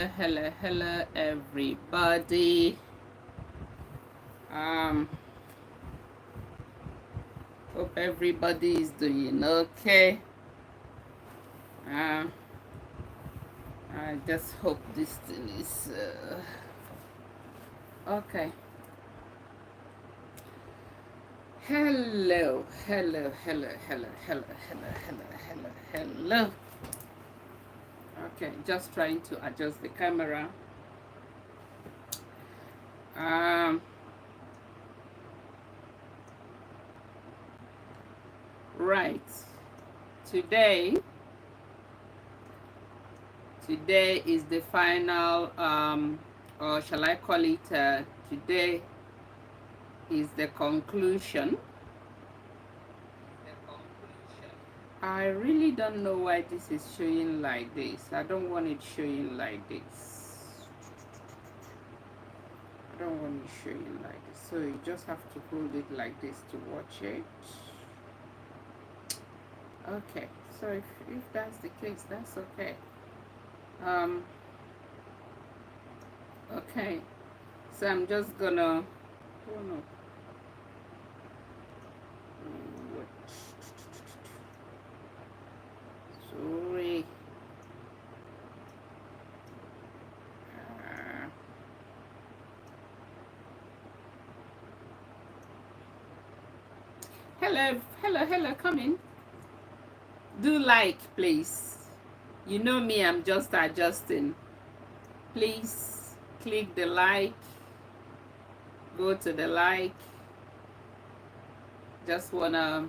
Hello, everybody. Um, hope everybody is doing okay. Um, I just hope this thing is okay. Hello. Okay, just trying to adjust the camera. Um, right. Today, today is the final, or shall I call it? Today is the conclusion. I really don't know why this is showing like this. I don't want it showing like this. I don't want it showing like this. So you just have to hold it like this to watch it. Okay, so if that's the case, that's okay. Um, okay, so I'm just gonna, oh no, sorry. Hello, come in. Do like, please. You know me, I'm just adjusting. Please click the like, go to the like. Just wanna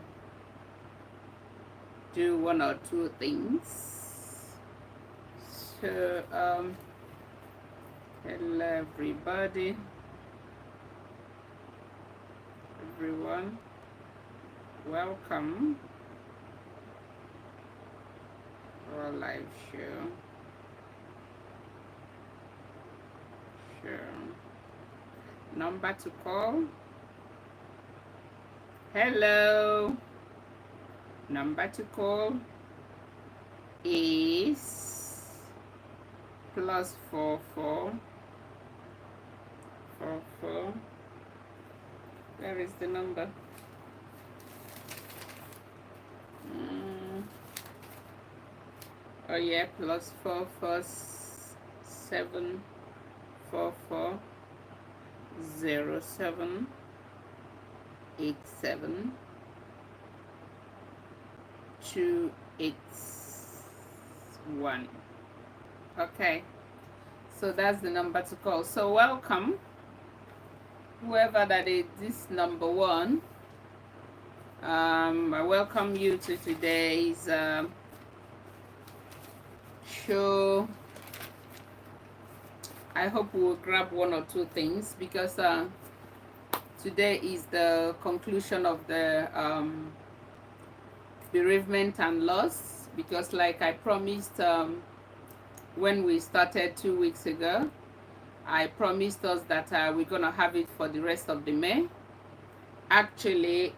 do one or two things. So hello everybody, everyone, welcome to our live show. Number to call. Hello. Number to call is +44 44. Where is the number? Oh yeah, +44 744 07 281. Okay, so that's the number to call. So welcome, whoever that is, this number one. I welcome you to today's show. I hope we'll grab one or two things because today is the conclusion of the bereavement and loss, because like I promised when we started 2 weeks ago, I promised us that we're gonna have it for the rest of the May. Actually,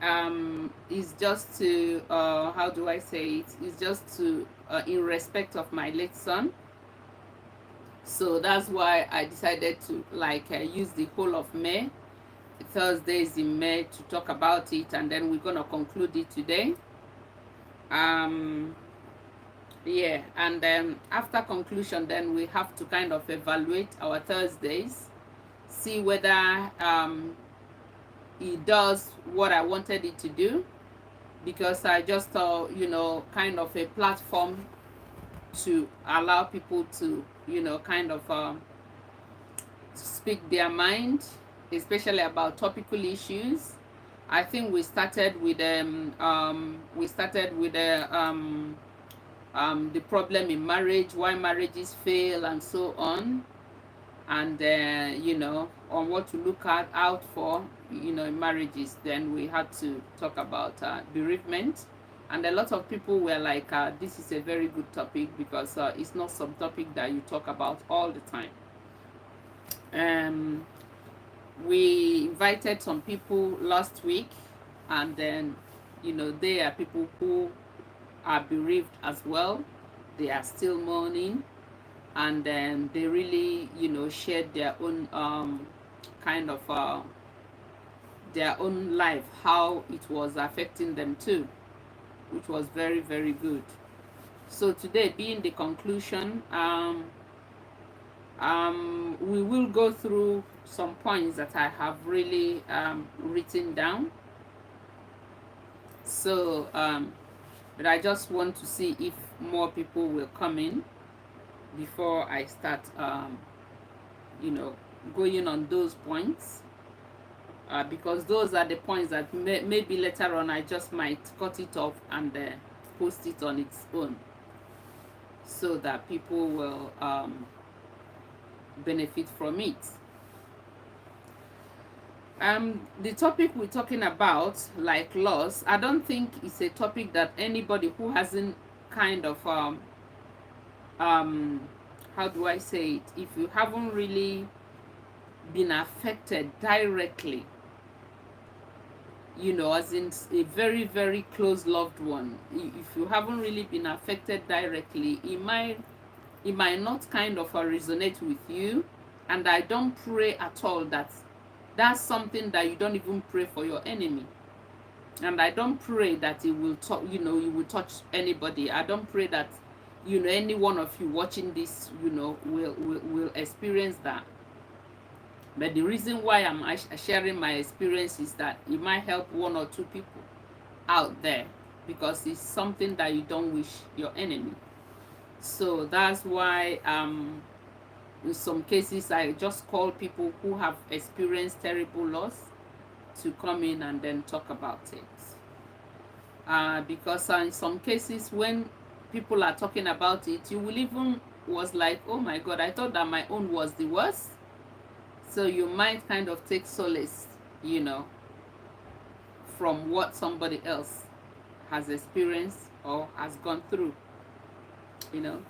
it's just to how do I say it? It's just to in respect of my late son. So that's why I decided to use the whole of May, Thursdays in May, to talk about it, and then we're gonna conclude it today. Yeah, and then after conclusion, then we have to kind of evaluate our Thursdays, see whether it does what I wanted it to do, because I just thought, kind of a platform to allow people to, kind of speak their mind, especially about topical issues. I think we started with the problem in marriage, why marriages fail, and so on, and on what to look out for, in marriages. Then we had to talk about bereavement, and a lot of people were like, this is a very good topic, because it's not some topic that you talk about all the time. We invited some people last week, and then they are people who are bereaved as well. They are still mourning, and then they really, you know, shared their own kind of their own life, how it was affecting them too, which was very, very good. So today being the conclusion, we will go through some points that I have really written down. So but I just want to see if more people will come in before I start you know, going on those points, because those are the points that maybe later on I just might cut it off and post it on its own, so that people will benefit from it. The topic we're talking about, like loss, I don't think it's a topic that anybody who hasn't kind of how do I say it, if you haven't really been affected directly, you know, as in a very, very close loved one, if you haven't really been affected directly, it might not kind of resonate with you. And I don't pray at all that that's something that you don't even pray for your enemy. And I don't pray that it will you know, you will touch anybody. I don't pray that, you know, any one of you watching this, you know, will experience that. But the reason why I'm sharing my experience is that it might help one or two people out there, because it's something that you don't wish your enemy. So that's why in some cases I just call people who have experienced terrible loss to come in and then talk about it. Because in some cases when people are talking about it, you will even was like, oh my God, I thought that my own was the worst. So you might kind of take solace, you know, from what somebody else has experienced or has gone through, you know.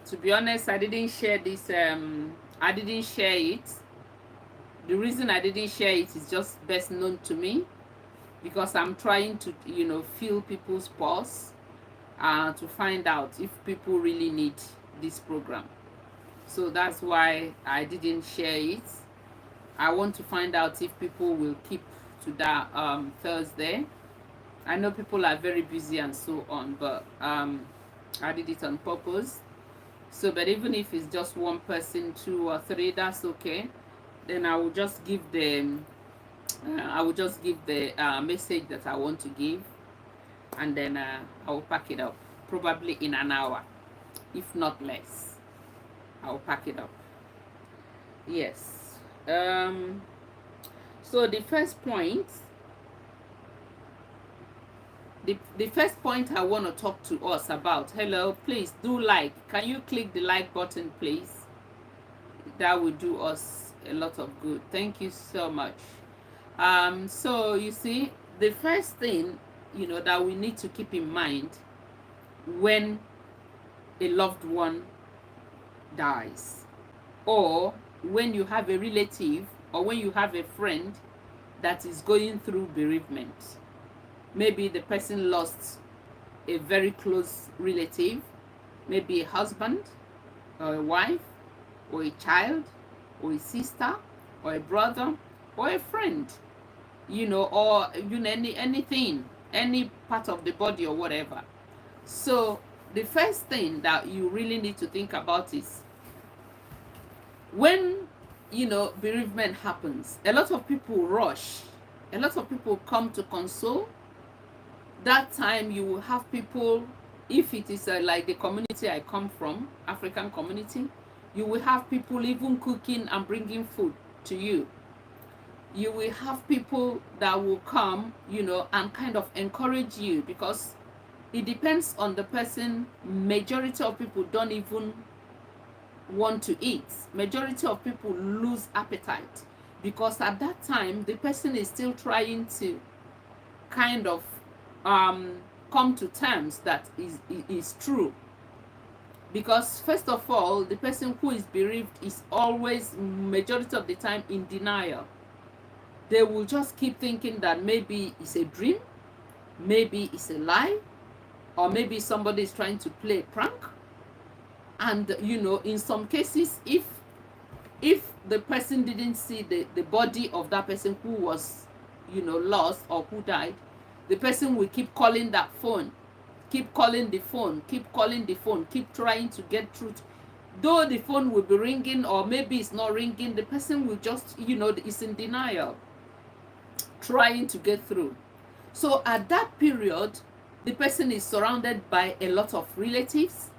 To be honest, I didn't share this, I didn't share it. The reason I didn't share it is just best known to me, because I'm trying to, you know, feel people's pulse, to find out if people really need this program. So that's why I didn't share it. I want to find out if people will keep to that Thursday. I know people are very busy and so on, but I did it on purpose. So, but even if it's just one person, 2 or 3, that's okay. Then I will just give the message that I want to give, and then I will pack it up, probably in an hour, if not less. I'll pack it up. Yes. So the first point, the first point I want to talk to us about. Hello, please do like. Can you click the like button, please? That will do us a lot of good. Thank you so much. So you see, the first thing, you know, that we need to keep in mind when a loved one dies, or when you have a relative, or when you have a friend that is going through bereavement. Maybe the person lost a very close relative, maybe a husband or a wife or a child or a sister or a brother or a friend, you know, or you know, anything, any part of the body or whatever. So the first thing that you really need to think about is, when, you know, bereavement happens, a lot of people rush, a lot of people come to console. That time you will have people, if it is like the community I come from, African community, you will have people even cooking and bringing food to you. You will have people that will come, you know, and kind of encourage you, because it depends on the person. Majority of people don't even want to eat. Majority of people lose appetite, because at that time the person is still trying to kind of come to terms that is true. Because first of all, the person who is bereaved is always, majority of the time, in denial. They will just keep thinking that maybe it's a dream, maybe it's a lie, or maybe somebody is trying to play a prank. And in some cases, if the person didn't see the body of that person who was lost or who died, the person will keep calling that phone, keep calling the phone, keep calling the phone, keep trying to get through. Though the phone will be ringing, or maybe it's not ringing, the person will just is in denial, trying to get through. So at that period, the person is surrounded by a lot of relatives,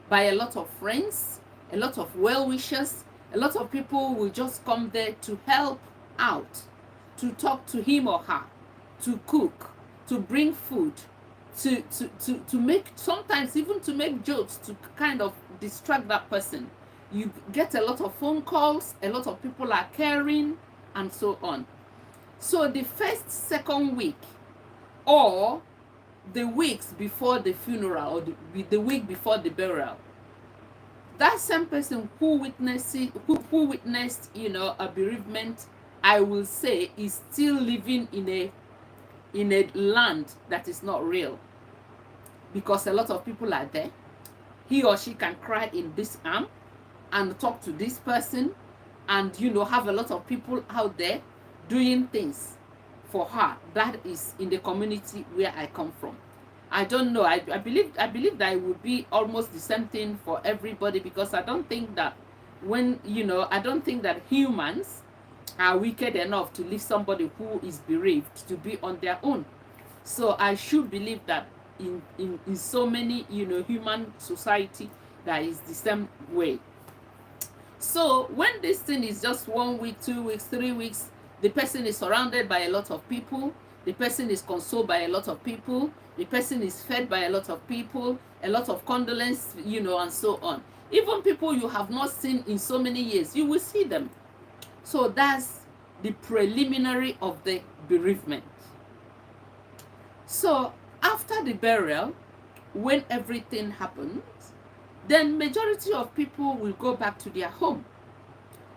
by a lot of friends, a lot of well-wishers. A lot of people will just come there to help out, to talk to him or her, to cook, to bring food, to make, sometimes even to make jokes, to kind of distract that person. You get a lot of phone calls, a lot of people are caring, and so on. So the first, second week, or the weeks before the funeral, or the week before the burial, that same person who witnessed a bereavement, I will say, is still living in a land that is not real, because a lot of people are there. He or she can cry in this arm and talk to this person, and have a lot of people out there doing things for her. That is in the community where I come from. I don't know. I believe that it would be almost the same thing for everybody, because I don't think that I don't think that humans are wicked enough to leave somebody who is bereaved to be on their own. So I should believe that in so many human society, that is the same way. So when this thing is just 1 week, 2 weeks, 3 weeks, the person is surrounded by a lot of people, the person is consoled by a lot of people, the person is fed by a lot of people, a lot of condolence, and so on. Even people you have not seen in so many years, you will see them. So that's the preliminary of the bereavement. So after the burial, when everything happens, then majority of people will go back to their home.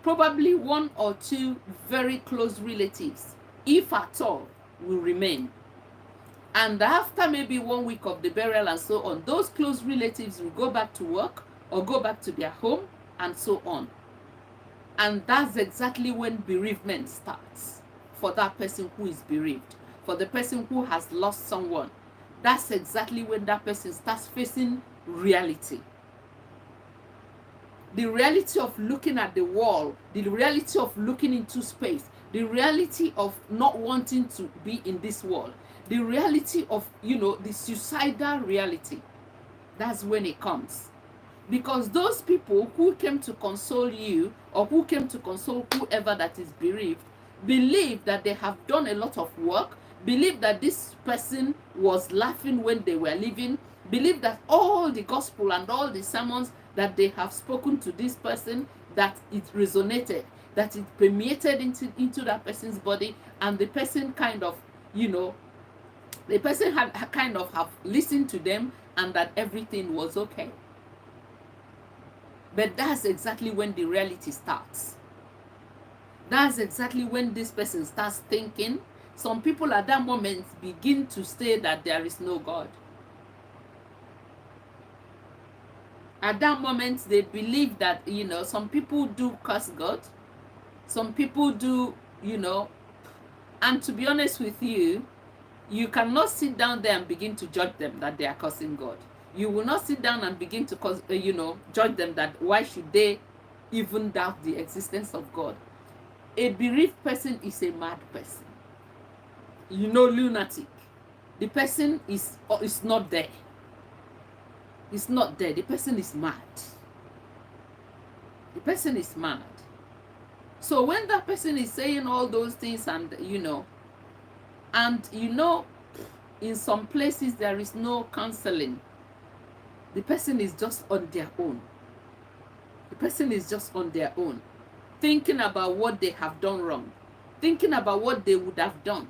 Probably 1 or 2 very close relatives, if at all, will remain. And after maybe 1 week of the burial and so on, those close relatives will go back to work or go back to their home and so on. And that's exactly when bereavement starts for that person who is bereaved, for the person who has lost someone. That's exactly when that person starts facing reality. The reality of looking at the wall, the reality of looking into space, the reality of not wanting to be in this world, the reality of, the suicidal reality. That's when it comes. Because those people who came to console you, or who came to console whoever that is bereaved, believe that they have done a lot of work, believe that this person was laughing when they were living, believe that all the gospel and all the sermons that they have spoken to this person, that it resonated, that it permeated into that person's body, and the person kind of, the person had kind of have listened to them, and that everything was okay. But that's exactly when the reality starts. That's exactly when this person starts thinking. Some people at that moment begin to say that there is no God. At that moment, they believe that, some people do curse God. Some people do, and to be honest with you, you cannot sit down there and begin to judge them that they are cursing God. You will not sit down and begin to, judge them that why should they even doubt the existence of God. A bereaved person is a mad person. Lunatic. The person is not there. It's not there. The person is mad. The person is mad. So when that person is saying all those things, and in some places there is no counseling. The person is just on their own. The person is just on their own, thinking about what they have done wrong, thinking about what they would have done,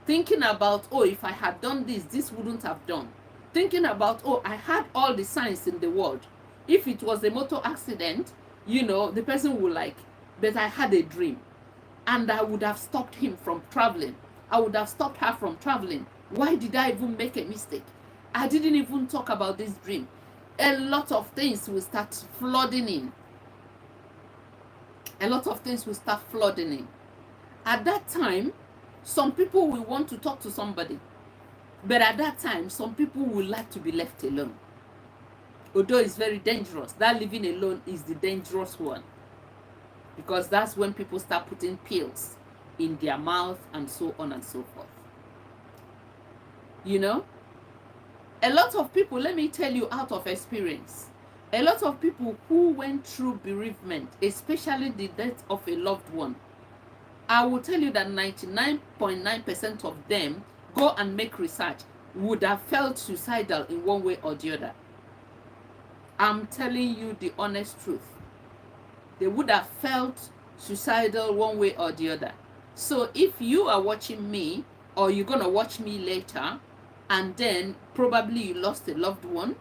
thinking about, oh, if I had done this, this wouldn't have done. Thinking about, oh, I had all the signs in the world. If it was a motor accident, the person would but I had a dream, and I would have stopped him from traveling. I would have stopped her from traveling. Why did I even make a mistake? I didn't even talk about this dream. a lot of things will start flooding in. A lot of things will start flooding in. At that time, some people will want to talk to somebody, but at that time, some people will like to be left alone. Although it's very dangerous, that living alone is the dangerous one, because that's when people start putting pills in their mouth and so on and so forth. You know, a lot of people, let me tell you out of experience, a lot of people who went through bereavement, especially the death of a loved one, I will tell you that 99.9% of them, go and make research, would have felt suicidal in one way or the other. I'm telling you the honest truth. They would have felt suicidal one way or the other. So if you are watching me, or you're going to watch me later, and then probably you lost a loved one,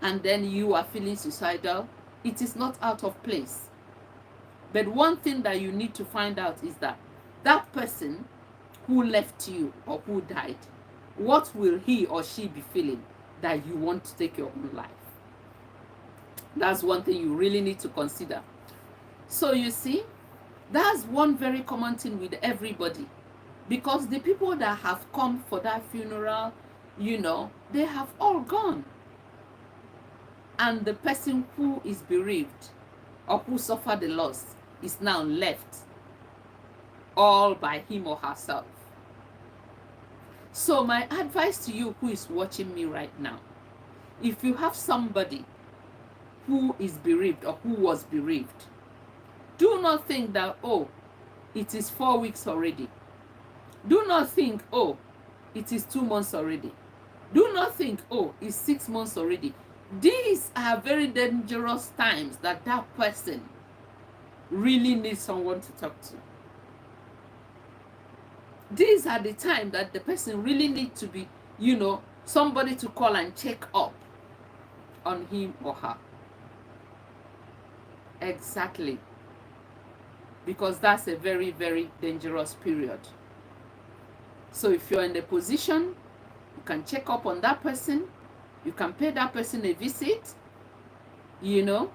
and then you are feeling suicidal, it is not out of place. But one thing that you need to find out is that that person who left you or who died, what will he or she be feeling that you want to take your own life? That's one thing you really need to consider. So you see, that's one very common thing with everybody, because the people that have come for that funeral, you know, they have all gone. And the person who is bereaved or who suffered the loss is now left all by him or herself. So my advice to you who is watching me right now, if you have somebody who is bereaved or who was bereaved, do not think that, oh, it is 4 weeks already. Do not think, oh, it is 2 months already. Do not think, oh, it's 6 months already. These are very dangerous times that that person really needs someone to talk to. These are the time that the person really needs to be, you know, somebody to call and check up on him or her. Exactly. Because that's a very, very dangerous period. So if you're in the position, you can check up on that person. You can pay that person a visit. You know,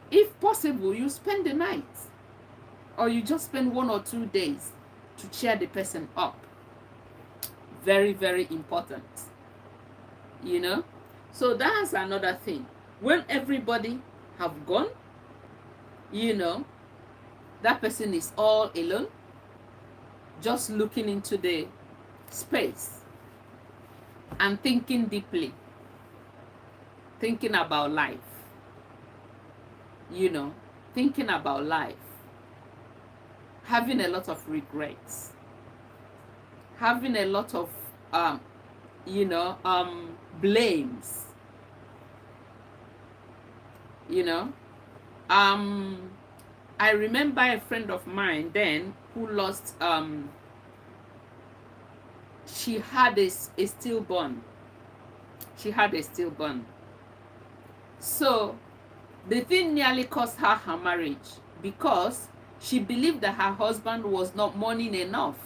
if possible, you spend the night, or you just spend 1 or 2 days to cheer the person up. Very, very important. You know, so that's another thing. When everybody have gone, you know, that person is all alone, just looking into the space and thinking deeply, thinking about life, you know, thinking about life, having a lot of regrets, having a lot of, blames, you know. I remember a friend of mine then who lost, she had a stillborn. She had a stillborn. So the thing nearly cost her her marriage, because she believed that her husband was not mourning enough.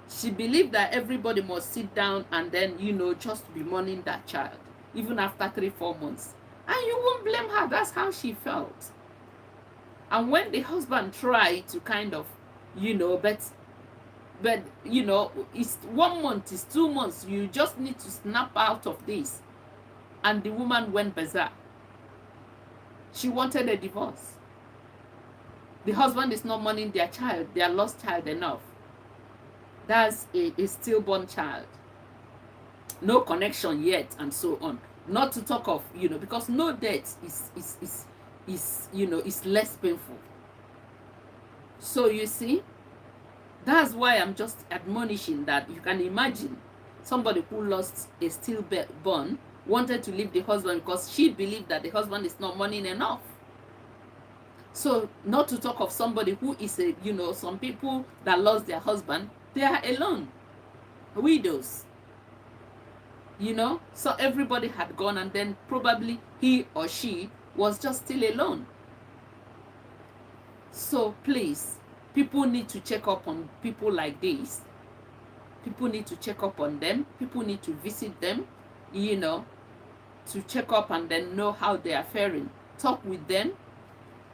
She believed that everybody must sit down and then, you know, just be mourning that child, even after 3-4 months. And you won't blame her. That's how she felt. And when the husband tried to kind of, you know, but you know, it's 1 month, it's 2 months, you just need to snap out of this. And the woman went berserk. She wanted a divorce. The husband is not mourning their child, their lost child enough. That's a stillborn child. No connection yet, and so on. Not to talk of, you know, because no death is you know, is less painful. So you see, that's why I'm just admonishing that you can imagine somebody who lost a stillborn wanted to leave the husband because she believed that the husband is not mourning enough. So not to talk of somebody who is a, you know, some people that lost their husband, they are alone, widows, you know. So everybody had gone, and then probably he or she was just still alone. So please, people need to check up on people like this. People need to check up on them. People need to visit them, you know. to check up and then know how they are faring. Talk with them,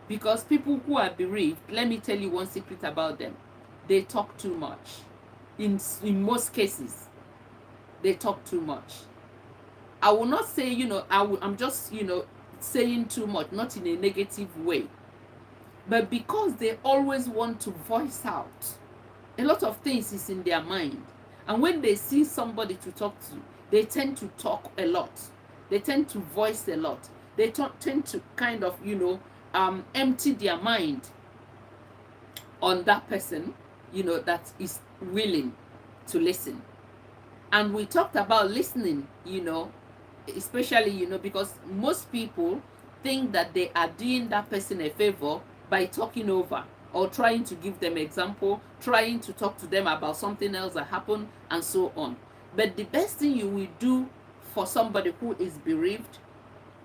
because people who are bereaved, let me tell you one secret about them. They talk too much. In most cases, they talk too much. I will not say, I'm just, saying too much, not in a negative way. But because they always want to voice out, a lot of things is in their mind. And when they see somebody to talk to, they tend to talk a lot. They tend to voice a lot. They tend to kind of, empty their mind on that person, that is willing to listen. And we talked about listening, especially, because most people think that they are doing that person a favor by talking over or trying to give them example, trying to talk to them about something else that happened, and so on. But the best thing you will do for somebody who is bereaved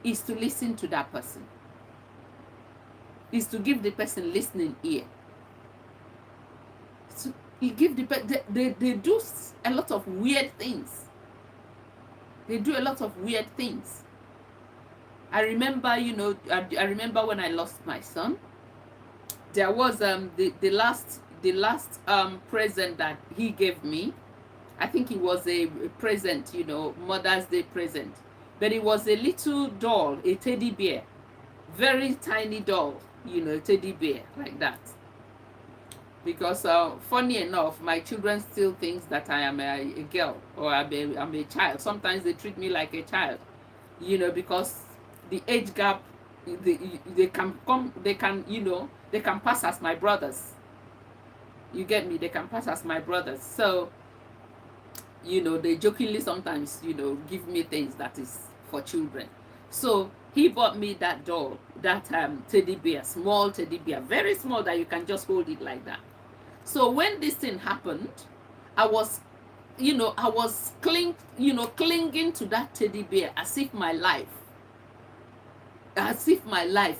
is to listen to that person, is to give the person listening ear. So you give they do a lot of weird things. They do a lot of weird things. I remember, I remember when I lost my son. There was the last present that he gave me. I think it was a present, Mother's Day present. But it was a little doll, a teddy bear, very tiny doll, teddy bear like that. Because funny enough, my children still think that I am a girl, or I'm a child. Sometimes they treat me like a child, because the age gap, they can pass as my brothers. You get me? They can pass as my brothers. So, they jokingly sometimes, give me things that is for children. So he bought me that doll, that teddy bear, small teddy bear, very small, that you can just hold it like that. So when this thing happened, I was clinging to that teddy bear as if my life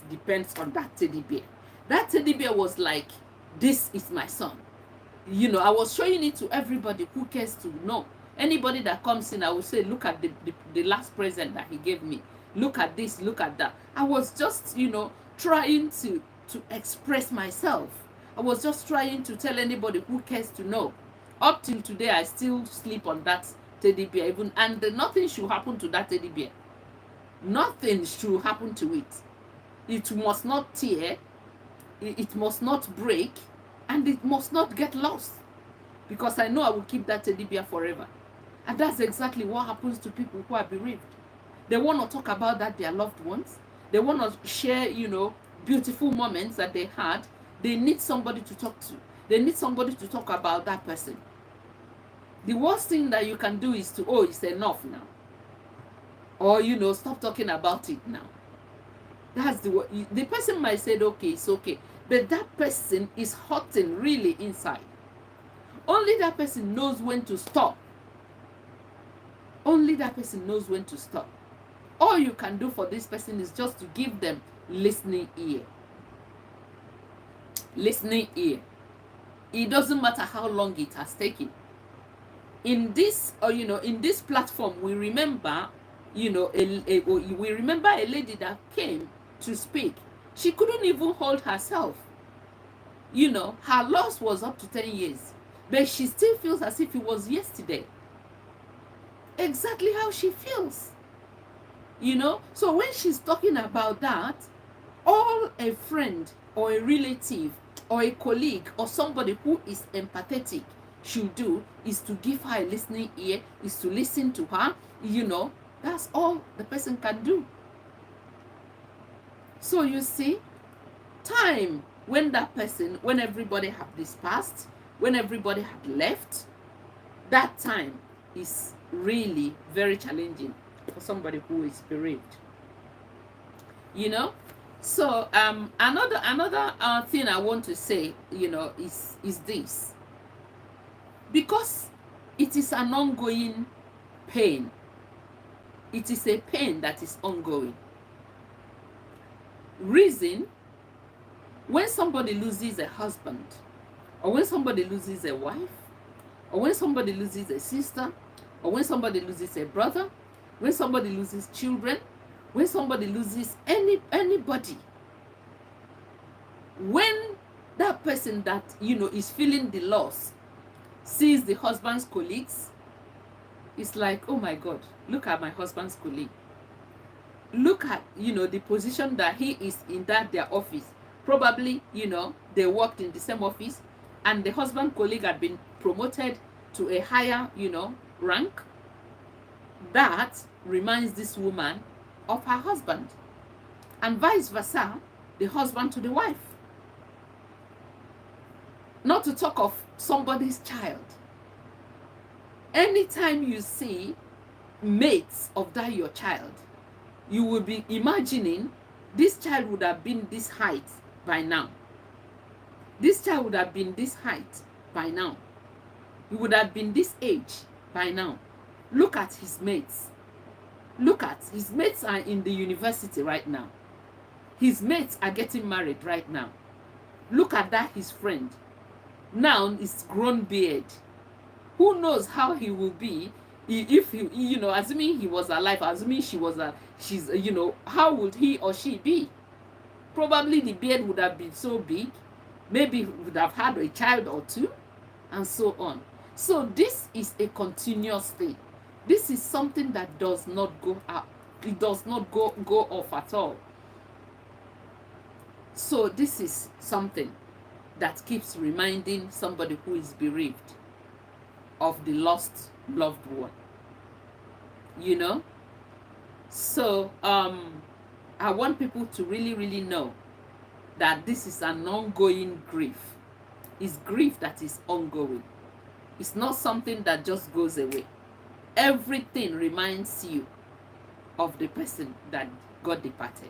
depends on that teddy bear. That teddy bear was like, this is my son. I was showing it to everybody who cares to know. Anybody that comes in, I will say, look at the last present that he gave me. Look at this, look at that. I was just, trying to express myself. I was just trying to tell anybody who cares to know. Up till today, I still sleep on that teddy bear, and nothing should happen to that teddy bear. Nothing should happen to it. It must not tear, it must not break, and it must not get lost, because I know I will keep that teddy bear forever. And that's exactly what happens to people who are bereaved. They want to talk about their loved ones. They want to share, beautiful moments that they had. They need somebody to talk to. They need somebody to talk about that person. The worst thing that you can do is to, it's enough now. Or, stop talking about it now. That's the person might say, okay, it's okay. But that person is hurting really inside. Only that person knows when to stop. Only that person knows when to stop. All you can do for this person is just to give them listening ear. Listening ear. It doesn't matter how long it has taken. In this, in this platform, we remember, we remember a lady that came to speak. She couldn't even hold herself. Her loss was up to 10 years, but she still feels as if it was yesterday. Exactly how she feels. So when she's talking about that, all a friend or a relative or a colleague or somebody who is empathetic should do is to give her a listening ear, is to listen to her. That's all the person can do. So you see, time when everybody had dispersed, when everybody had left, that time is really very challenging for somebody who is bereaved. So another thing I want to say, is this. Because it is an ongoing pain. It is a pain that is ongoing. Reason, when somebody loses a husband, or when somebody loses a wife, or when somebody loses a sister, or when somebody loses a brother, when somebody loses children, when somebody loses anybody, when that person that, you know, is feeling the loss sees the husband's colleagues, it's like, oh my God, look at my husband's colleague. Look at, you know, the position that he is in, that their office. Probably, you know, they worked in the same office and the husband colleague had been promoted to a higher, you know, rank. That reminds this woman of her husband, and vice versa, the husband to the wife. Not to talk of somebody's child. Anytime you see mates of that your child, you will be imagining this child would have been this height by now. This child would have been this height by now. He would have been this age by now. Look at his mates. Look at his mates are in the university right now. His mates are getting married right now. Look at that, his friend. Now is grown beard. Who knows how he will be if he, you know, assuming he was alive, assuming she's, you know, how would he or she be? Probably the beard would have been so big, maybe would have had a child or two, and so on. So this is a continuous thing. This is something that does not go up. It does not go off at all. So this is something that keeps reminding somebody who is bereaved of the lost loved one. You know? So I want people to really know that this is an ongoing grief. It's grief that is ongoing. It's not something that just goes away. Everything reminds you of the person that got departed.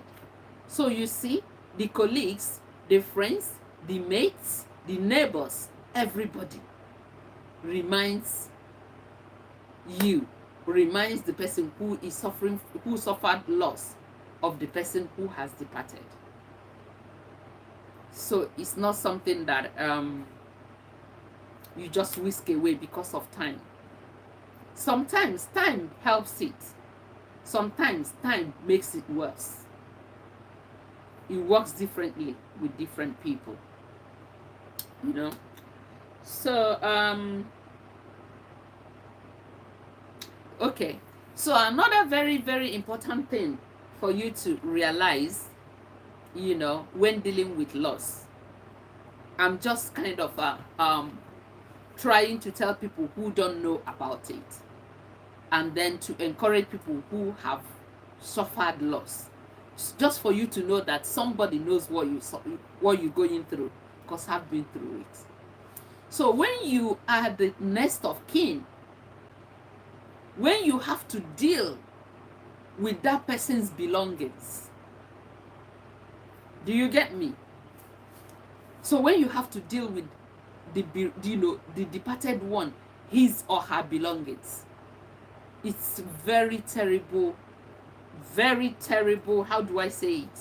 So you see, the colleagues, the friends, the mates, the neighbors, everybody reminds you, reminds the person who is suffering, who suffered loss of the person who has departed. So it's not something that you just whisk away because of time. Sometimes time helps it. Sometimes time makes it worse. It works differently with different people, you know. So okay, so another very important thing for you to realize, you know, when dealing with loss, I'm just kind of trying to tell people who don't know about it, and then to encourage people who have suffered loss, just for you to know that somebody knows what you're going through, because I've been through it. So when you are the next of kin, when you have to deal with that person's belongings, do you get me? So when you have to deal with the departed one, his or her belongings, it's very terrible. How do I say it?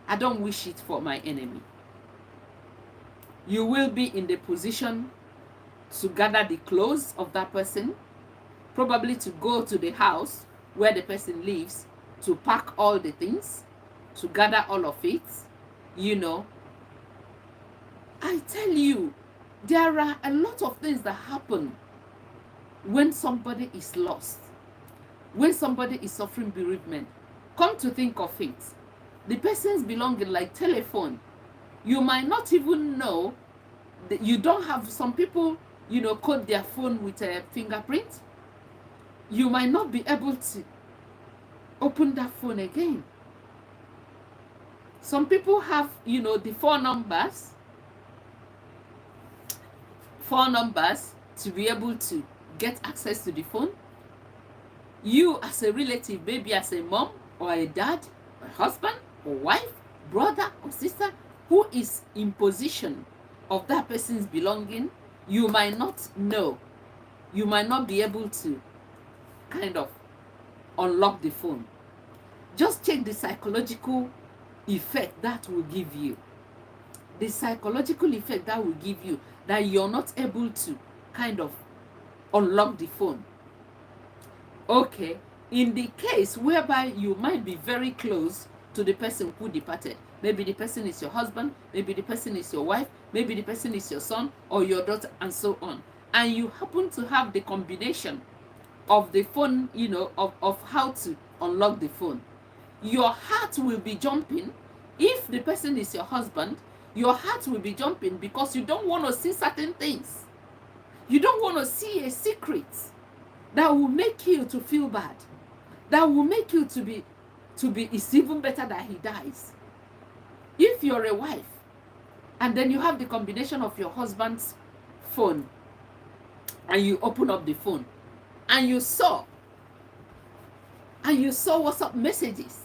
I don't wish it for my enemy. You will be in the position to gather the clothes of that person, probably to go to the house where the person lives, to pack all the things, to gather all of it, you know. I tell you, there are a lot of things that happen when somebody is lost, when somebody is suffering bereavement. Come to think of it, the person's belonging, like telephone, you might not even know that you don't have. Some people, you know, code their phone with a fingerprint. You might not be able to open that phone again. Some people have, you know, the four numbers to be able to get access to the phone. You as a relative, maybe as a mom or a dad, a husband or wife, brother or sister, who is in possession of that person's belonging, you might not know. You might not be able to kind of unlock the phone. Just check the psychological effect that will give you. The psychological effect that will give you, that you're not able to kind of unlock the phone. Okay, in the case whereby you might be very close to the person who departed, maybe the person is your husband, maybe the person is your wife, maybe the person is your son or your daughter, and so on, and you happen to have the combination of the phone, of how to unlock the phone, your heart will be jumping. If the person is your husband, your heart will be jumping because you don't want to see certain things. You don't want to see a secret that will make you to feel bad, that will make you to be it's even better that he dies. If you're a wife and then you have the combination of your husband's phone and you open up the phone and you saw WhatsApp messages,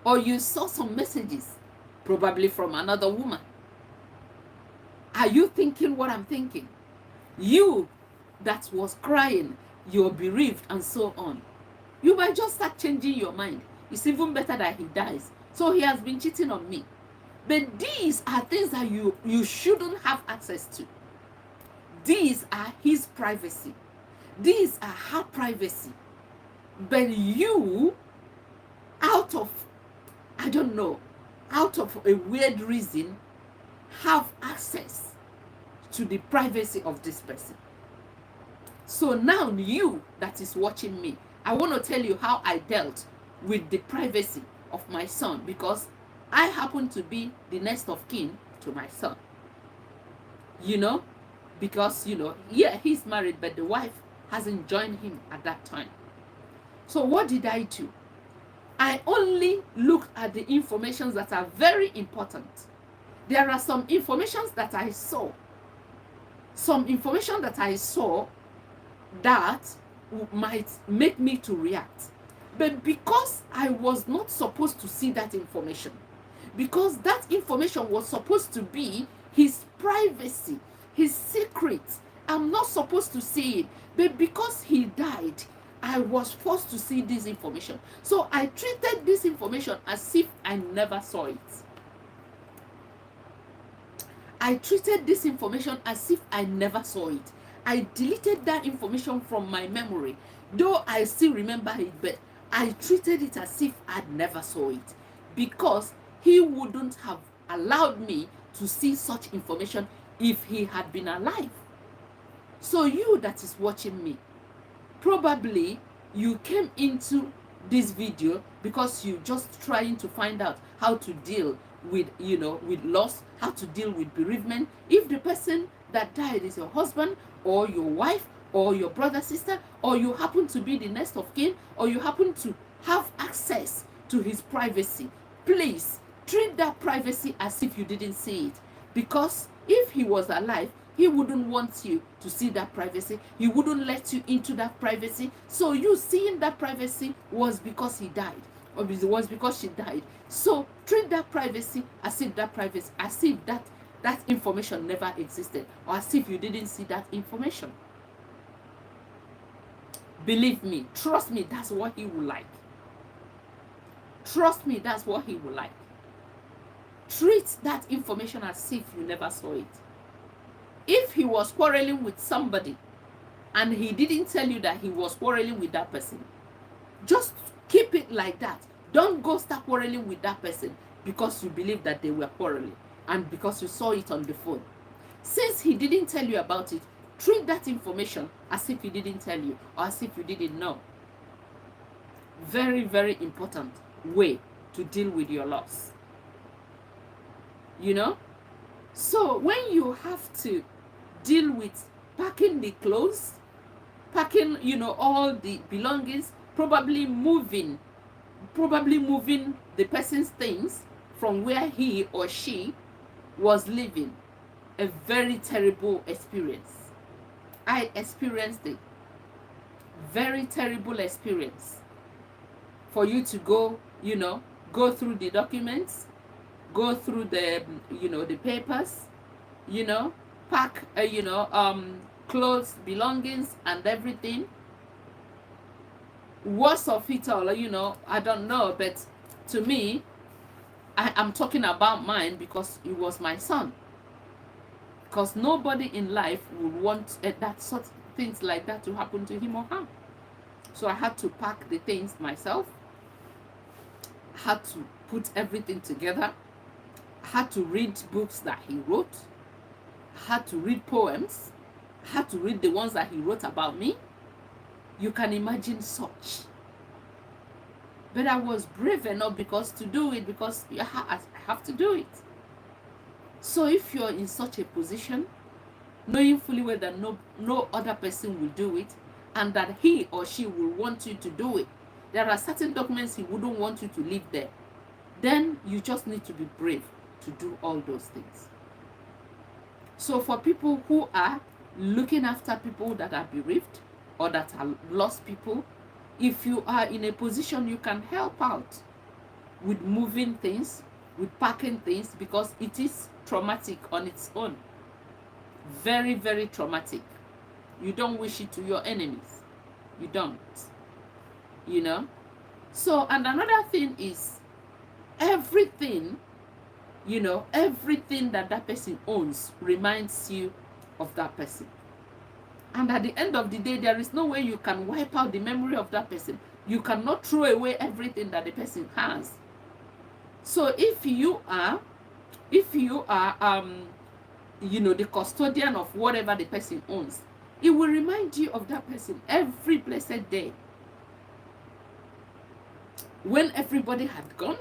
or you saw some messages probably from another woman, are you thinking what I'm thinking? You that was crying, you're bereaved and so on, you might just start changing your mind. It's even better that he dies, so he has been cheating on me. But these are things that you shouldn't have access to. These are his privacy. These are her privacy. But you, out of, I don't know, out of a weird reason, have access to the privacy of this person. So now you that is watching me, I want to tell you how I dealt with the privacy of my son, because I happen to be the next of kin to my son. Because, yeah, he's married, but the wife hasn't joined him at that time. So what did I do? I only looked at the informations that are very important. There are some informations that I saw. That might make me to react. But because I was not supposed to see that information, because that information was supposed to be his privacy, his secret, I'm not supposed to see it. But because he died, I was forced to see this information. So I treated this information as if I never saw it. I treated this information as if I never saw it. I deleted that information from my memory. Though I still remember it, but I treated it as if I never saw it, because he wouldn't have allowed me to see such information if he had been alive. So you that is watching me, probably you came into this video because you just trying to find out how to deal with with loss, how to deal with bereavement. If the person that died is your husband or your wife or your brother, sister, or you happen to be the next of kin, or you happen to have access to his privacy, please treat that privacy as if you didn't see it. Because if he was alive, he wouldn't want you to see that privacy. He wouldn't let you into that privacy. So you seeing that privacy was because he died, or it was because she died. So treat that privacy as if that information never existed, or as if you didn't see that information. Believe me, trust me, that's what he will like. Trust me, that's what he will like. Treat that information as if you never saw it. If he was quarreling with somebody and he didn't tell you that he was quarreling with that person, just keep it like that. Don't go start quarreling with that person because you believe that they were quarreling and because you saw it on the phone. Since he didn't tell you about it, treat that information as if he didn't tell you, or as if you didn't know. Very, very important way to deal with your loss. So when you have to deal with packing the clothes, packing, all the belongings, probably moving the person's things from where he or she was living, a very terrible experience. I experienced it. Very terrible experience. For you to go through the documents, go through the the papers, pack clothes, belongings and everything. Worst of it all, I don't know, but to me, I'm talking about mine because it was my son. Because nobody in life would want that sort of things like that to happen to him or her. So I had to pack the things myself, had to put everything together, had to read books that he wrote, had to read poems, had to read the ones that he wrote about me. You can imagine such. But I was brave enough because to do it, because I have to do it. So if you're in such a position, knowing fully well that no other person will do it, and that he or she will want you to do it, there are certain documents he wouldn't want you to leave there, then you just need to be brave to do all those things. So for people who are looking after people that are bereaved or that are lost people, if you are in a position you can help out with moving things, with packing things, because it is traumatic on its own. Very, very traumatic. You don't wish it to your enemies. You don't. You know? So, and another thing is, everything, you know, everything that that person owns reminds you of that person. And at the end of the day, there is no way you can wipe out the memory of that person. You cannot throw away everything that the person has. So if you are you know, the custodian of whatever the person owns, it will remind you of that person every blessed day. When everybody had gone,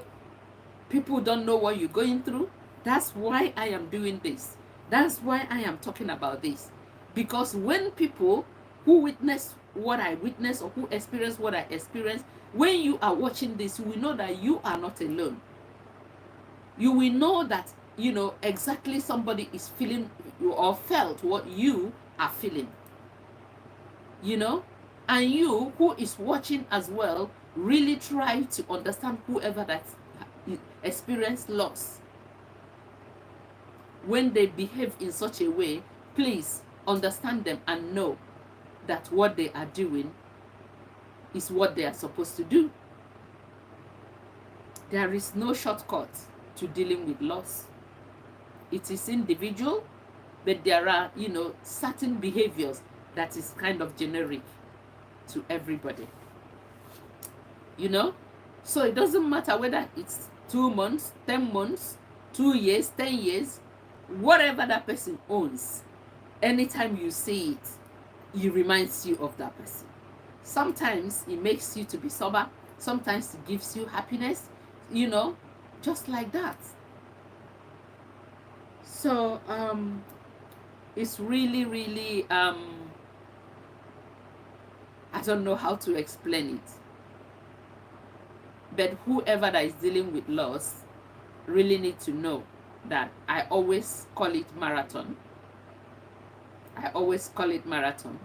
people don't know what you're going through. That's why I am doing this. That's why I am talking about this. Because when people who witness what I witness or who experience what I experience, when you are watching this, you will know that you are not alone. You will know that, you know, exactly somebody is feeling or felt what you are feeling. You know? And you who is watching as well, really try to understand whoever that experienced loss. When they behave in such a way, please understand them and know that what they are doing is what they are supposed to do. There is no shortcut to dealing with loss. It is individual, but there are, you know, certain behaviors that is kind of generic to everybody. You know? So it doesn't matter whether it's 2 months, 10 months, 2 years, 10 years, whatever that person owns, anytime you see it, it reminds you of that person. Sometimes it makes you to be sober. Sometimes it gives you happiness, you know, just like that. So it's really, really, I don't know how to explain it. But whoever that is dealing with loss really need to know that I always call it marathon. I always call it marathon.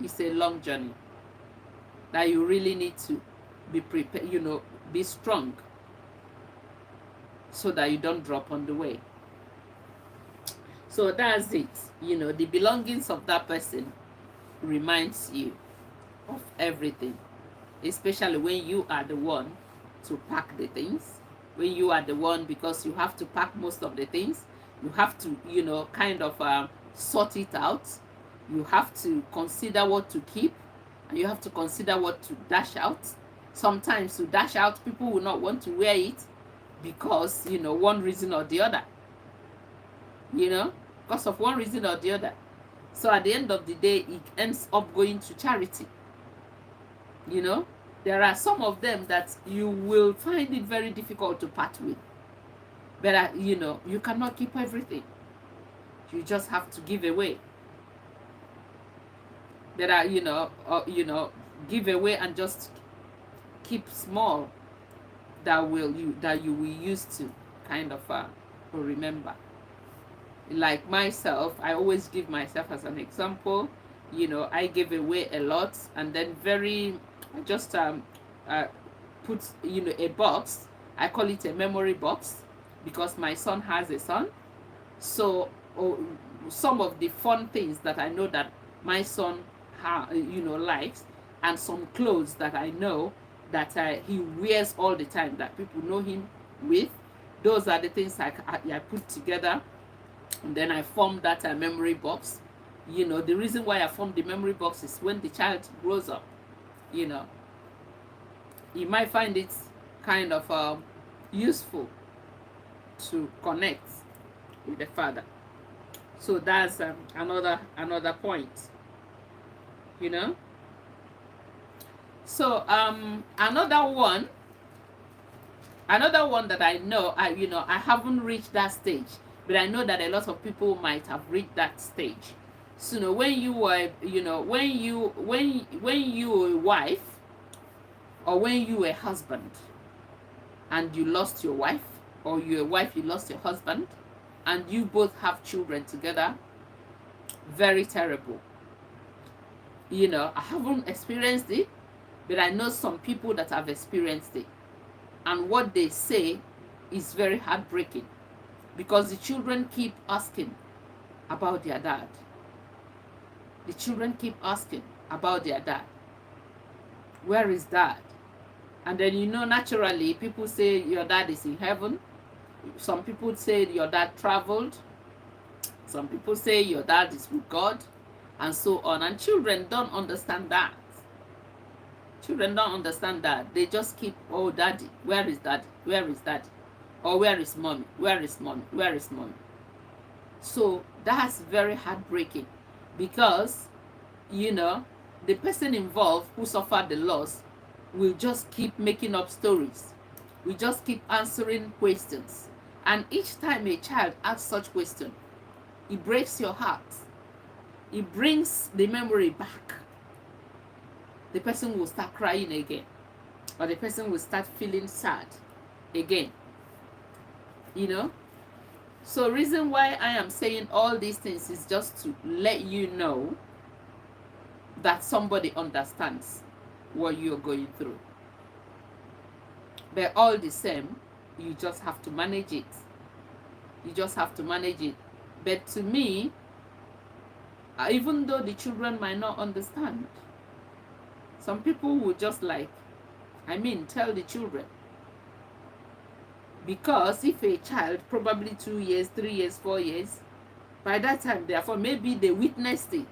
It's a long journey that you really need to be prepared, you know, be strong so that you don't drop on the way. So that's it. You know, the belongings of that person reminds you of everything, especially when you are the one to pack the things, when you are the one, because you have to pack most of the things, you have to, you know, kind of sort it out. You have to consider what to keep, and you have to consider what to dash out. Sometimes to dash out, people will not want to wear it because, you know, one reason or the other, you know, because of one reason or the other. So at the end of the day, it ends up going to charity. You know, there are some of them that you will find it very difficult to part with. But, you know, you cannot keep everything. You just have to give away. There are, you know, give away and just keep small that you will use to kind of remember. Like myself, I always give myself as an example. You know, I gave away a lot, and then I just put, you know, a box. I call it a memory box because my son has a son. So some of the fun things that I know that my son you know, likes, and some clothes that I know that he wears all the time that people know him with, those are the things I put together, and then I formed that memory box. You know, the reason why I formed the memory box is when the child grows up, you know, you might find it kind of useful to connect with the father. So that's another point, you know. So another one that I know, I haven't reached that stage, but I know that a lot of people might have reached that stage. So when you were, when you were a wife, or when you were a husband and you lost your wife, or you're a wife, you lost your husband, and you both have children together, very terrible. I haven't experienced it, but I know some people that have experienced it. And what they say is very heartbreaking, because the children keep asking about their dad. The children keep asking about their dad. Where is dad? And then, naturally, people say your dad is in heaven. Some people say your dad traveled. Some people say your dad is with God, and so on. And children don't understand that. Children don't understand that. They just keep, oh, daddy, where is daddy? Where is daddy? Or where is mommy? Where is mommy? Where is mommy? So that's very heartbreaking, because, the person involved who suffered the loss will just keep making up stories. We just keep answering questions. And each time a child asks such question, it breaks your heart. It brings the memory back. The person will start crying again, or the person will start feeling sad again. So reason why I am saying all these things is just to let you know that somebody understands what you're going through. But all the same, you just have to manage it. You just have to manage it. But to me, even though the children might not understand, some people will just tell the children. Because if a child, probably 2 years, 3 years, 4 years, by that time, therefore, maybe they witnessed it.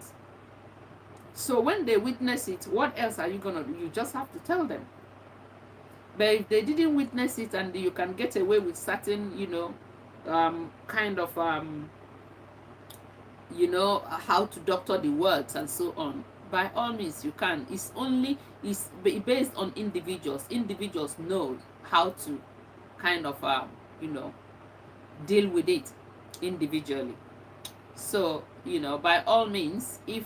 So when they witness it, what else are you going to do? You just have to tell them. But if they didn't witness it, and you can get away with certain, how to doctor the words and so on, by all means you can. It's based on individuals. Individuals know how to kind of deal with it individually. So by all means, if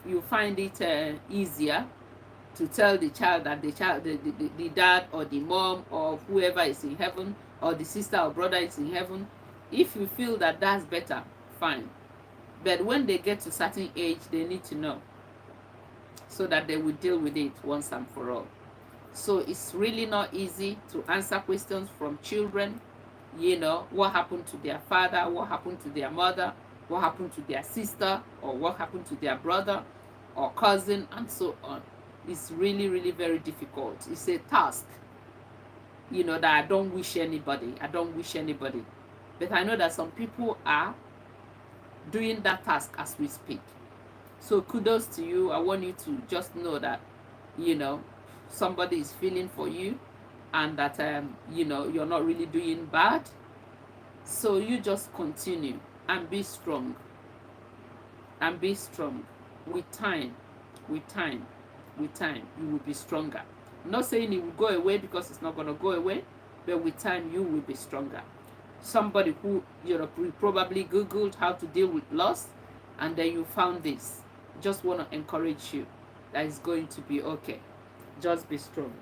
you find it easier to tell the child that the dad or the mom or whoever is in heaven, or the sister or brother is in heaven, if you feel that that's better, fine. But when they get to certain age, they need to know, so that they will deal with it once and for all. So it's really not easy to answer questions from children. What happened to their father, what happened to their mother, what happened to their sister, or what happened to their brother or cousin, and so on. It's really, really very difficult. It's a task, that I don't wish anybody. But I know that some people are doing that task as we speak. So kudos to you. I want you to just know that, somebody is feeling for you, and that, you're not really doing bad. So you just continue and be strong. And be strong. With time, you will be stronger. I'm not saying it will go away, because it's not going to go away, but with time, you will be stronger. Somebody who, probably Googled how to deal with loss, and then you found this. Just want to encourage you that it's going to be okay. Just be strong.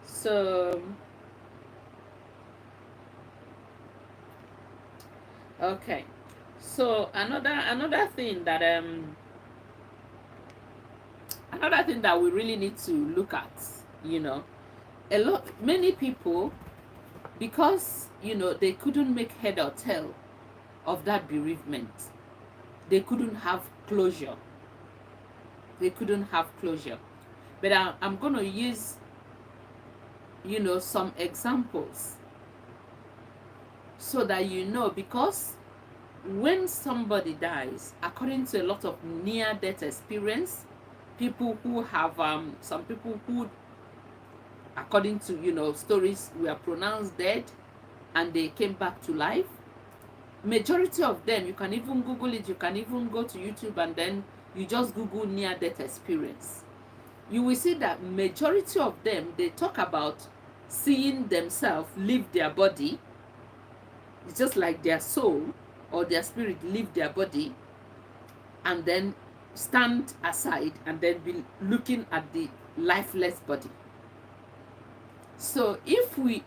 So, okay. So another thing that we really need to look at, many people, because they couldn't make head or tail of that bereavement, they couldn't have closure. But I'm going to use some examples, so that because when somebody dies, according to a lot of near-death experience, people who have some people who, according to stories, were pronounced dead and they came back to life. Majority of them, you can even Google it, you can even go to YouTube and then you just Google near-death experience. You will see that majority of them, they talk about seeing themselves leave their body. It's just like their soul or their spirit leave their body and then stand aside and then be looking at the lifeless body. So if we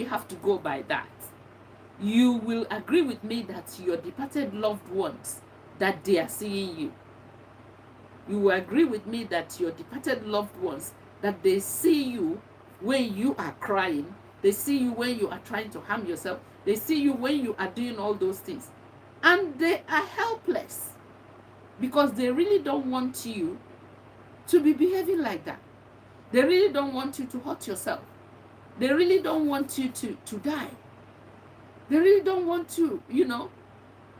have to go by that, you will agree with me that your departed loved ones, that they are seeing you. You will agree with me that your departed loved ones, that they see you when you are crying, they see you when you are trying to harm yourself, they see you when you are doing all those things, and they are helpless because they really don't want you to be behaving like that. They really don't want you to hurt yourself. They really don't want you to die. They really don't want to,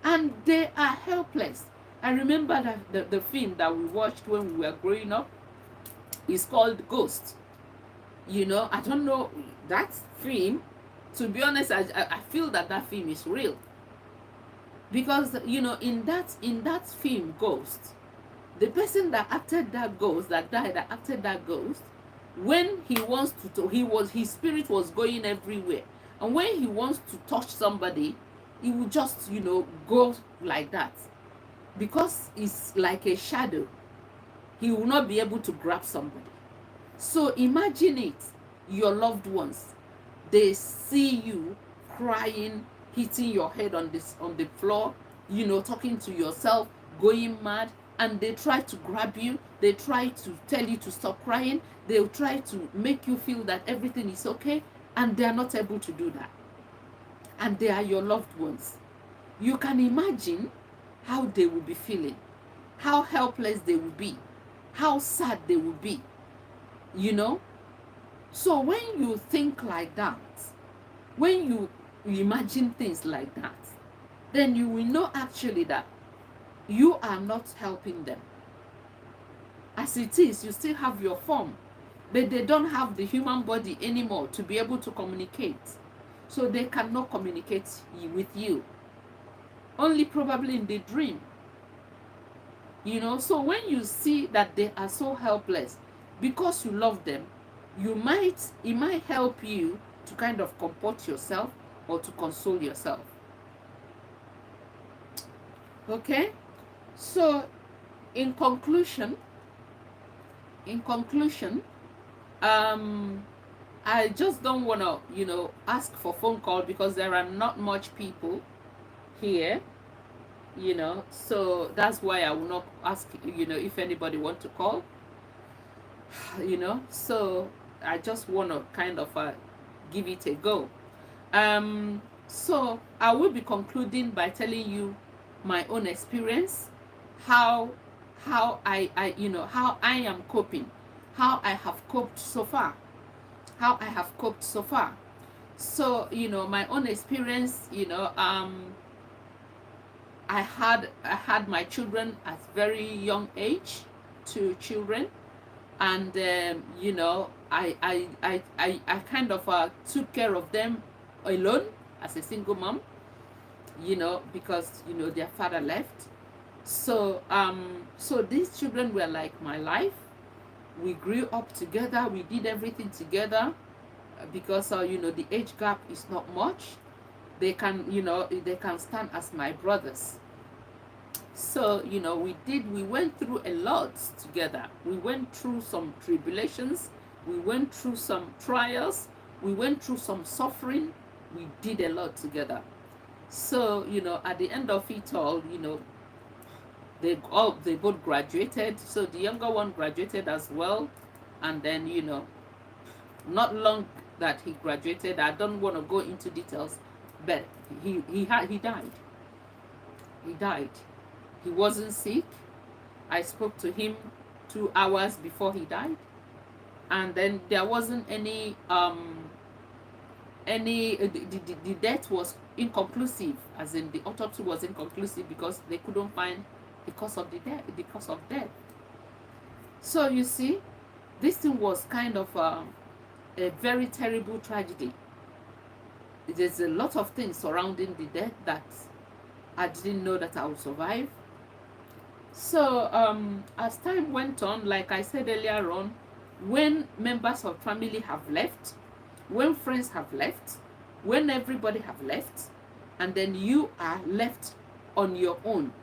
and they are helpless. I remember that the film that we watched when we were growing up is called Ghost. I don't know that film. To be honest, I feel that film is real. Because, in that film, Ghost, the person that acted that ghost, that died, that acted that ghost, when he wants his spirit was going everywhere. And when he wants to touch somebody, he will just, go like that. Because it's like a shadow, he will not be able to grab somebody. So imagine it, your loved ones, they see you crying, hitting your head on the floor, talking to yourself, going mad, and they try to grab you, they try to tell you to stop crying, they'll try to make you feel that everything is okay, and they are not able to do that. And they are your loved ones. You can imagine how they will be feeling, how helpless they will be, how sad they will be, So when you think like that, when you imagine things like that, then you will know actually that you are not helping them. As it is, you still have your form, but they don't have the human body anymore to be able to communicate. So they cannot communicate with you. Only probably in the dream. So when you see that they are so helpless, because you love them, it might help you to kind of comfort yourself or to console yourself. Okay? So in conclusion, I just don't want to, ask for phone call because there are not much people here, so that's why I will not ask, if anybody want to call, so I just want to kind of give it a go. So I will be concluding by telling you my own experience, how I how I am coping, how I have coped so far. So, my own experience, I had my children at very young age, 2 children, and I kind of took care of them alone as a single mom, because their father left. So so these children were like my life. We grew up together, we did everything together, because the age gap is not much. They can stand as my brothers. So we went through a lot together. We went through some tribulations, we went through some trials, we went through some suffering. We did a lot together. So at the end of it all, they both graduated. So the younger one graduated as well, and then not long that he graduated, I don't want to go into details, but he died. He wasn't sick. I spoke to him 2 hours before he died, and then there wasn't any any the death was inconclusive, as in the autopsy was inconclusive because they couldn't find the cause of the cause of death. So you see, this thing was kind of a very terrible tragedy. There's a lot of things surrounding the death that I didn't know that I would survive. So as time went on, like I said earlier on, when members of family have left, when friends have left, when everybody have left, and then you are left on your own,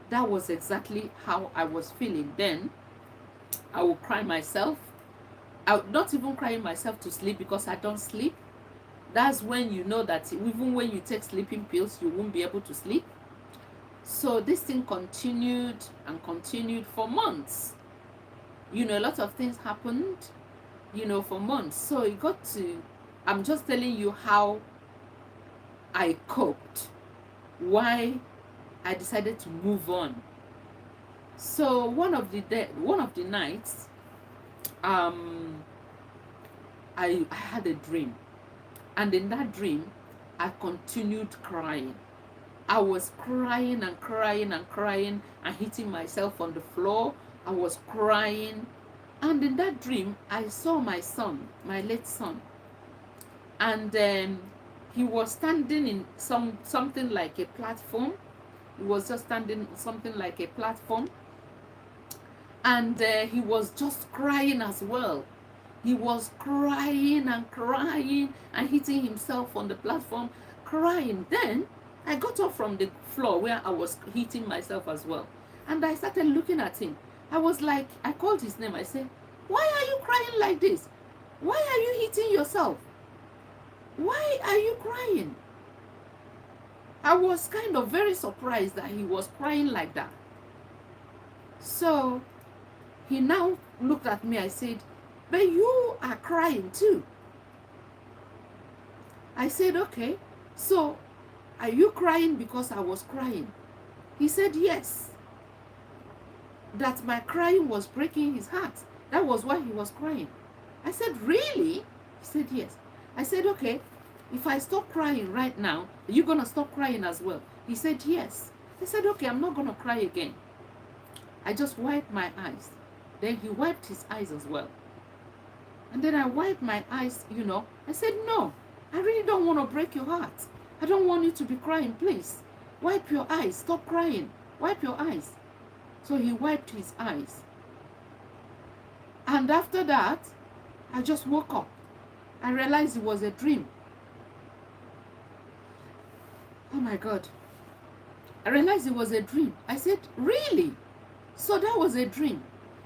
that was exactly how I was feeling then. I would cry myself. I would not even crying myself to sleep because I don't sleep. That's when you know that even when you take sleeping pills, you won't be able to sleep. So this thing continued and continued for months. You know, a lot of things happened, you know, for months. So it got to, I'm just telling you how I coped, why I decided to move on. So one of the nights, I had a dream, and in that dream, I continued crying. I was crying and crying and crying and hitting myself on the floor. I was crying, and in that dream, I saw my son, my late son, and he was standing in something like a platform. He was just standing something like a platform, and he was just crying as well. He was crying and crying and hitting himself on the platform, crying. Then I got up from the floor where I was hitting myself as well, and I started looking at him. I was like, I called his name. I said, "Why are you crying like this? Why are you hitting yourself? Why are you crying?" I was kind of very surprised that he was crying like that. So he now looked at me. I said, "But you are crying too." I said, "Okay, so are you crying because I was crying?" He said, "Yes, that my crying was breaking his heart. That was why he was crying." I said, "Really?" He said, "Yes." I said, "Okay, if I stop crying right now, are you going to stop crying as well?" He said, "Yes." I said, "Okay, I'm not going to cry again." I just wiped my eyes. Then he wiped his eyes as well. And then I wiped my eyes, you know. I said, "No, I really don't want to break your heart. I don't want you to be crying, please. Wipe your eyes, stop crying. Wipe your eyes." So he wiped his eyes. And after that, I just woke up. I realized it was a dream. Oh my God. I realized it was a dream. I said, "Really?" So that was a dream.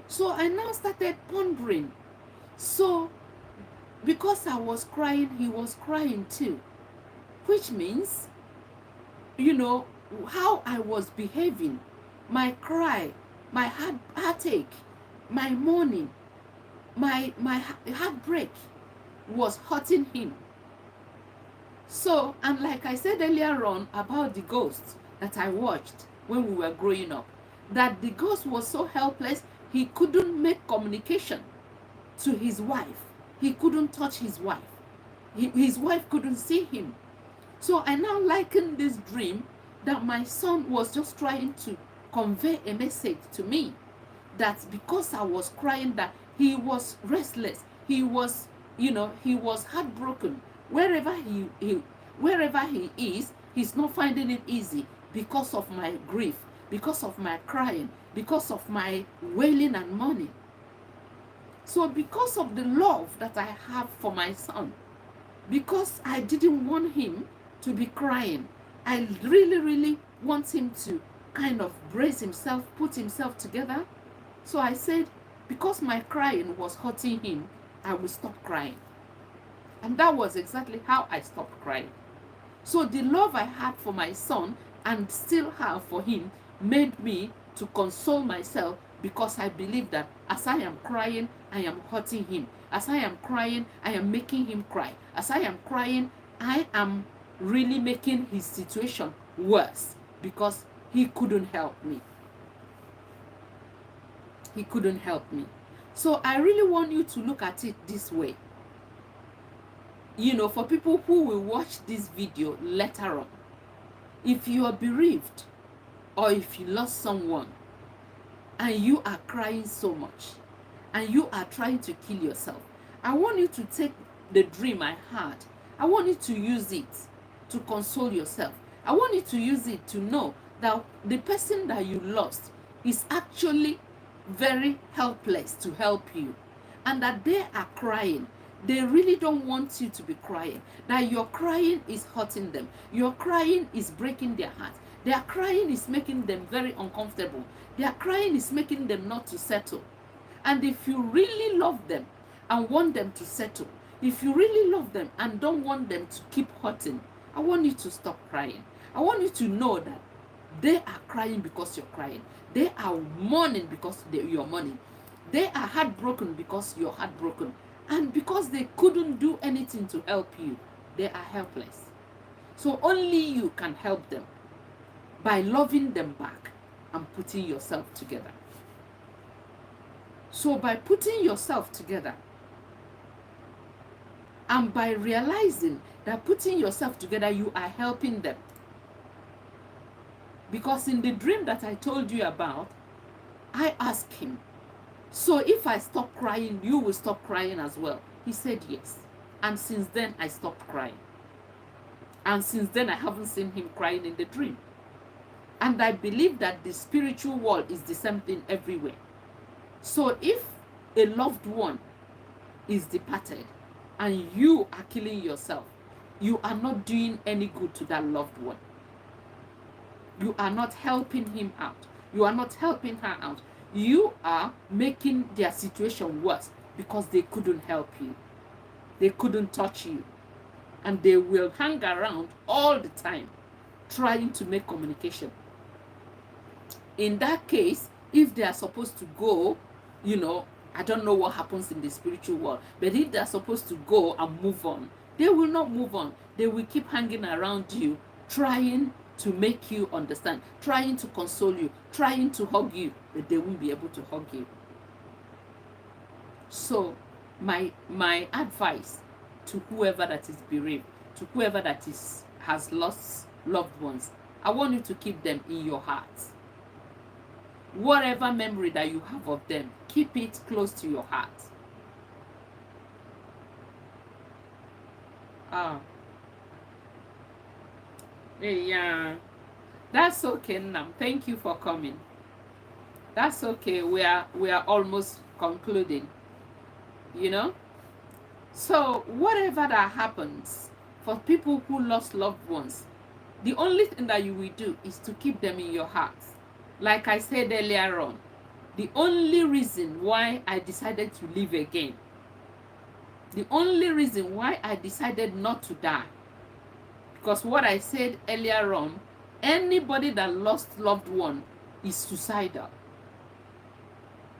So I now started pondering. So because I was crying, he was crying too. Which means, you know, how I was behaving, my cry, my heartache, my mourning, my heartbreak was hurting him. So, and like I said earlier on about the ghost that I watched when we were growing up, that the ghost was so helpless, he couldn't make communication to his wife. He couldn't touch his wife. His wife couldn't see him. So I now liken this dream that my son was just trying to convey a message to me, that because I was crying, that he was restless. He was, you know, he was heartbroken. Wherever he is, he's not finding it easy because of my grief, because of my crying, because of my wailing and mourning. So because of the love that I have for my son, because I didn't want him to be crying, I really, really want him to kind of brace himself, put himself together. So I said, because my crying was hurting him, I will stop crying. And that was exactly how I stopped crying. So the love I had for my son and still have for him made me to console myself, because I believe that as I am crying, I am hurting him. As I am crying, I am making him cry. As I am crying, I am really making his situation worse, because he couldn't help me. He couldn't help me. So I really want you to look at it this way. you know, for people who will watch this video later on, if you are bereaved or if you lost someone and you are crying so much and you are trying to kill yourself, I want you to take the dream I had. I want you to use it to console yourself. I want you to use it to know that the person that you lost is actually very helpless to help you, and that they are crying. They really don't want you to be crying. That your crying is hurting them. Your crying is breaking their heart. Their crying is making them very uncomfortable. Their crying is making them not to settle. And if you really love them and want them to settle, if you really love them and don't want them to keep hurting, I want you to stop crying. I want you to know that they are crying because you're crying. They are mourning because you're mourning. They are heartbroken because you're heartbroken. And because they couldn't do anything to help you, they are helpless. So only you can help them by loving them back and putting yourself together. So by putting yourself together and by realizing that putting yourself together, you are helping them. Because in the dream that I told you about, I asked him, so if I stop crying, you will stop crying as well? He said yes. And since then, I stopped crying. And since then, I haven't seen him crying in the dream. And I believe that the spiritual world is the same thing everywhere. So if a loved one is departed and you are killing yourself, you are not doing any good to that loved one. You are not helping him out. You are not helping her out. You are making their situation worse because they couldn't help you. They couldn't touch you. And they will hang around all the time trying to make communication. In that case, if they are supposed to go, you know, I don't know what happens in the spiritual world, but if they are supposed to go and move on, they will not move on. They will keep hanging around you, trying to make you understand, trying to console you, trying to hug you, but they won't be able to hug you. So my advice to whoever that is bereaved, to whoever that has lost loved ones, I want you to keep them in your heart. Whatever memory that you have of them, keep it close to your heart. Yeah, that's okay, Nam. Thank you for coming. That's okay. We are almost concluding. You know? So whatever that happens for people who lost loved ones, the only thing that you will do is to keep them in your heart. Like I said earlier on, the only reason why I decided to live again, the only reason why I decided not to die, because what I said earlier on, anybody that lost loved one is suicidal.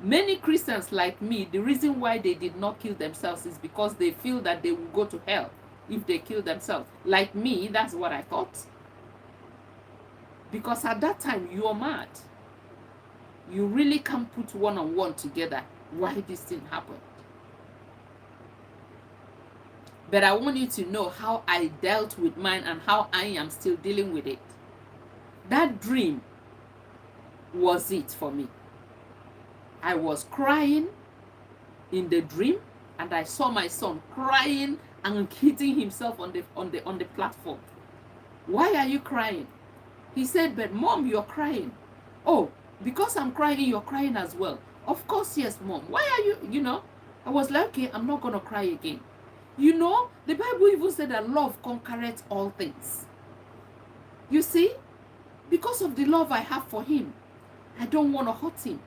Many Christians like me, the reason why they did not kill themselves is because they feel that they will go to hell if they kill themselves. Like me, that's what I thought. Because at that time, you're mad. You really can't put one on one together why this thing happened. But I want you to know how I dealt with mine and how I am still dealing with it. That dream was it for me. I was crying in the dream, and I saw my son crying and hitting himself on the platform. Why are you crying? He said, but Mom, you're crying. Oh, because I'm crying, you're crying as well. Of course, yes, Mom. Why are you, you know? I was like, okay, I'm not going to cry again. You know, the Bible even said that love conquereth all things. You see, because of the love I have for him, I don't want to hurt him.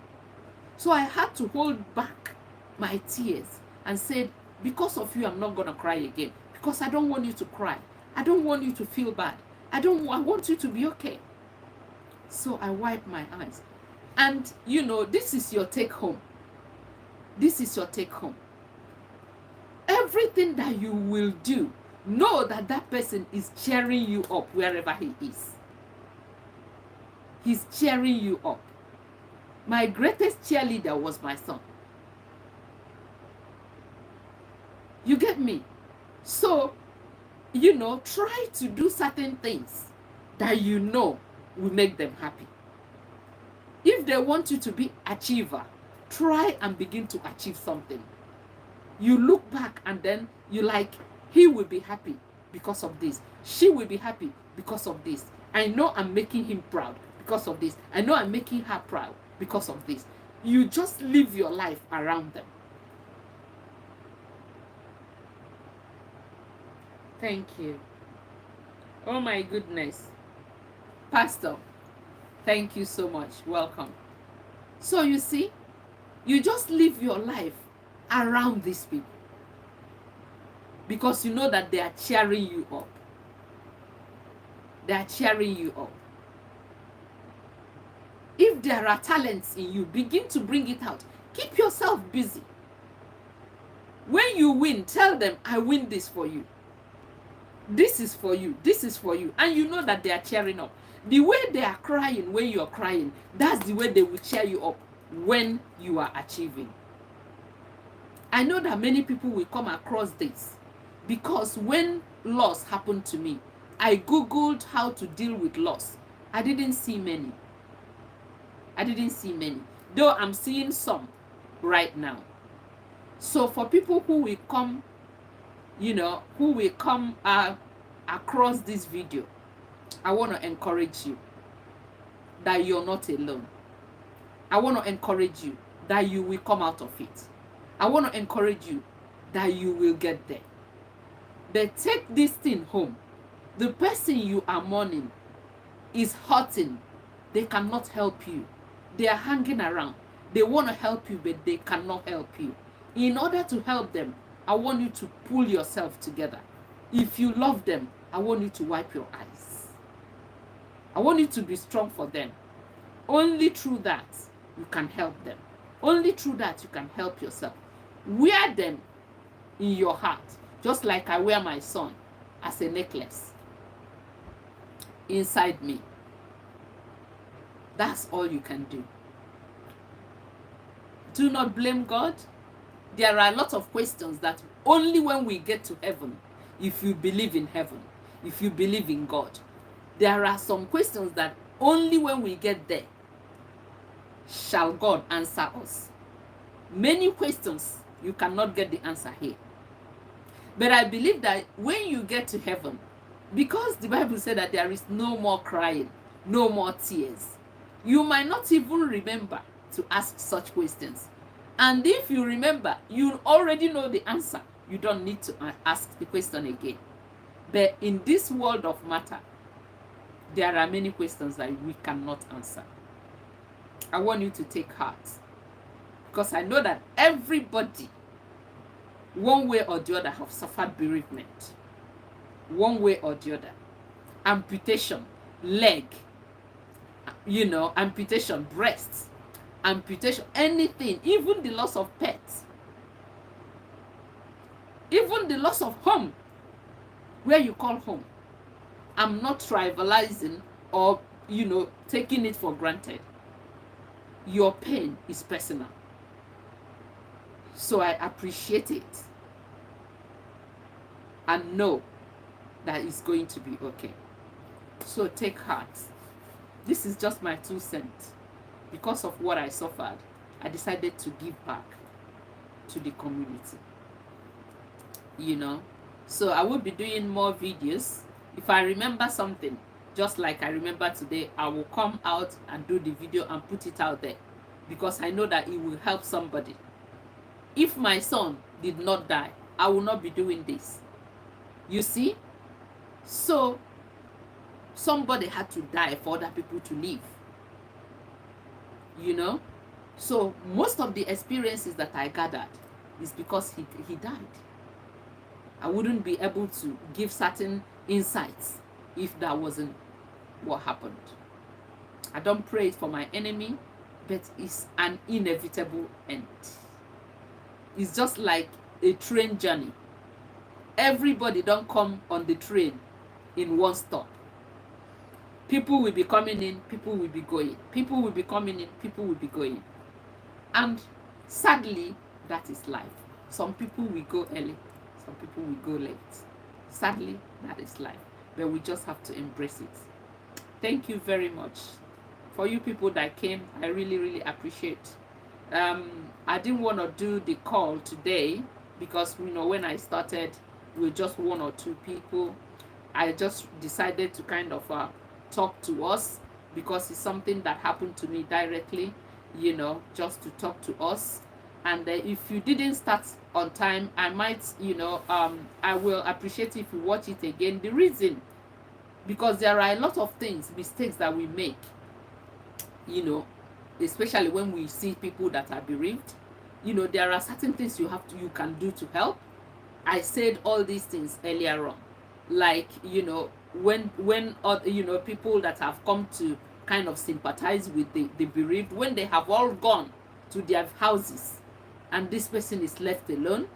So I had to hold back my tears and said, because of you, I'm not going to cry again. Because I don't want you to cry. I don't want you to feel bad. I want you to be okay. So I wiped my eyes. And, you know, this is your take home. This is your take home. Everything that you will do, know that that person is cheering you up wherever he is. He's cheering you up. My greatest cheerleader was my son. You get me? So, try to do certain things that will make them happy. If they want you to be achiever, try and begin to achieve something. You look back and then you like, he will be happy because of this. She will be happy because of this. I know I'm making him proud because of this. I know I'm making her proud because of this. You just live your life around them. Thank you. Oh my goodness. Pastor, thank you so much. Welcome. So you see, you just live your life around these people because you know that they are cheering you up. They are cheering you up. If there are talents in you, begin to bring it out. Keep yourself busy. When you win, tell them, I win this for you. This is for you. This is for you. And you know that they are cheering up. The way they are crying when you are crying, that's the way they will cheer you up when you are achieving. I know that many people will come across this because when loss happened to me, I Googled how to deal with loss. I didn't see many. Though I'm seeing some right now. So for people who will come, across this video, I want to encourage you that you're not alone. I want to encourage you that you will come out of it. I want to encourage you that you will get there. But take this thing home. The person you are mourning is hurting. They cannot help you. They are hanging around. They want to help you, but they cannot help you. In order to help them, I want you to pull yourself together. If you love them, I want you to wipe your eyes. I want you to be strong for them. Only through that, you can help them. Only through that, you can help yourself. Wear them in your heart, just like I wear my son as a necklace inside me. That's all you can do. Do not blame God. There are a lot of questions that only when we get to heaven, if you believe in heaven, if you believe in God, there are some questions that only when we get there shall God answer us. Many questions you cannot get the answer here. But I believe that when you get to heaven, because the Bible said that there is no more crying, no more tears, you might not even remember to ask such questions. And if you remember, you already know the answer. You don't need to ask the question again. But in this world of matter, there are many questions that we cannot answer. I want you to take heart, because I know that everybody, one way or the other, have suffered bereavement. One way or the other. Amputation, leg, amputation, breasts, amputation, anything, even the loss of pets, even the loss of home, where you call home. I'm not trivializing or, taking it for granted. Your pain is personal. So I appreciate it and know that it's going to be okay. So take heart. This is just my 2 cents. Because of what I suffered, I decided to give back to the community. So I will be doing more videos. If I remember something, just like I remember today, I will come out and do the video and put it out there, because I know that it will help somebody. If my son did not die, I will not be doing this. You see? So somebody had to die for other people to live. So most of the experiences that I gathered is because he died. I wouldn't be able to give certain insights if that wasn't what happened. I don't pray it for my enemy, but it's an inevitable end. It's just like a train journey. Everybody don't come on the train in one stop. People will be coming in, people will be going. People will be coming in, people will be going. And sadly, that is life. Some people will go early, some people will go late. Sadly, that is life, but we just have to embrace it. Thank you very much for you people that came. I really, really appreciate. I didn't want to do the call today because, you know, when I started with just one or two people, I just decided to kind of talk to us because it's something that happened to me directly, you know, just to talk to us. And if you didn't start on time, I might, you know, I will appreciate if you watch it again. The reason, because there are a lot of things, mistakes that we make, you know, especially when we see people that are bereaved. You know, there are certain things you can do to help. I said all these things earlier on, like, you know, when you know, people that have come to kind of sympathize with the bereaved, when they have all gone to their houses and this person is left alone,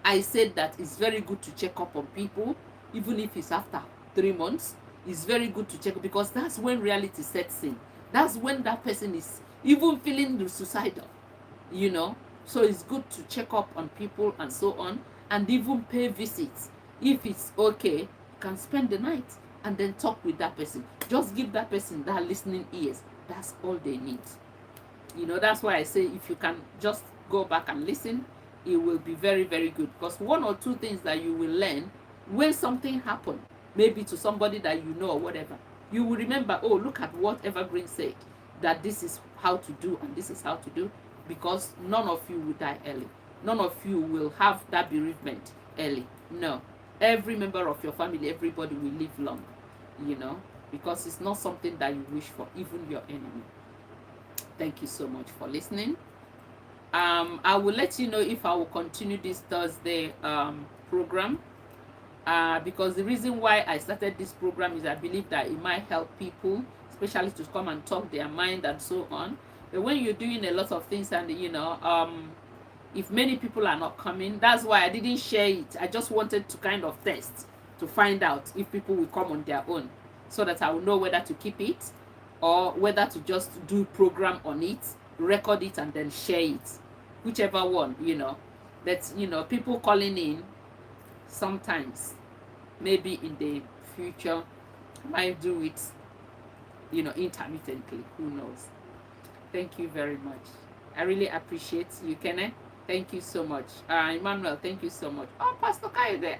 I said that it's very good to check up on people, even if it's after 3 months. It's very good to check, because that's when reality sets in. That's when that person is even feeling suicidal, you know. So it's good to check up on people and so on, and even pay visits. If it's okay, you can spend the night and then talk with that person. Just give that person that listening ears. That's all they need. You know, that's why I say if you can just go back and listen, it will be very, very good. Because one or two things that you will learn when something happened, maybe to somebody that you know or whatever, you will remember, oh, look at what Evergreen said, that this is how to do and this is how to do, because none of you will die early. None of you will have that bereavement early. No. Every member of your family, everybody will live long, you know, because it's not something that you wish for, even your enemy. Thank you so much for listening. I will let you know if I will continue this Thursday program, because the reason why I started this program is I believe that it might help people, especially to come and talk their mind and so on. But when you're doing a lot of things and, you know, if many people are not coming, that's why I didn't share it. I just wanted to kind of test to find out if people will come on their own, so that I will know whether to keep it or whether to just do program on it, record it, and then share it, whichever one, you know. But, you know, people calling in sometimes, maybe in the future, might do it, you know, intermittently. Who knows? Thank you very much. I really appreciate you, Kenneth. Thank you so much. Emmanuel, thank you so much. Oh, Pastor Kayode,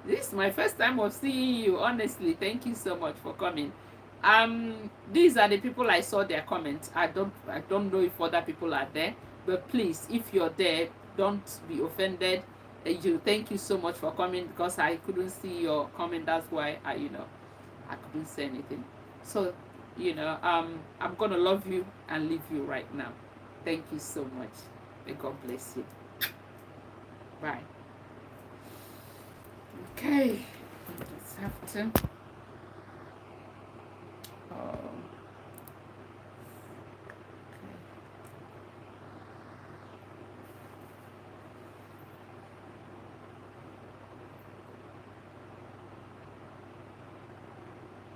this is my first time of seeing you. Honestly, thank you so much for coming. These are the people I saw their comments. I don't know if other people are there, but please, if you're there, don't be offended. Thank you so much for coming, because I couldn't see your comment. That's why I couldn't say anything. So, you know, I'm gonna love you and leave you right now. Thank you so much. May God bless you. Bye. Okay, let's have to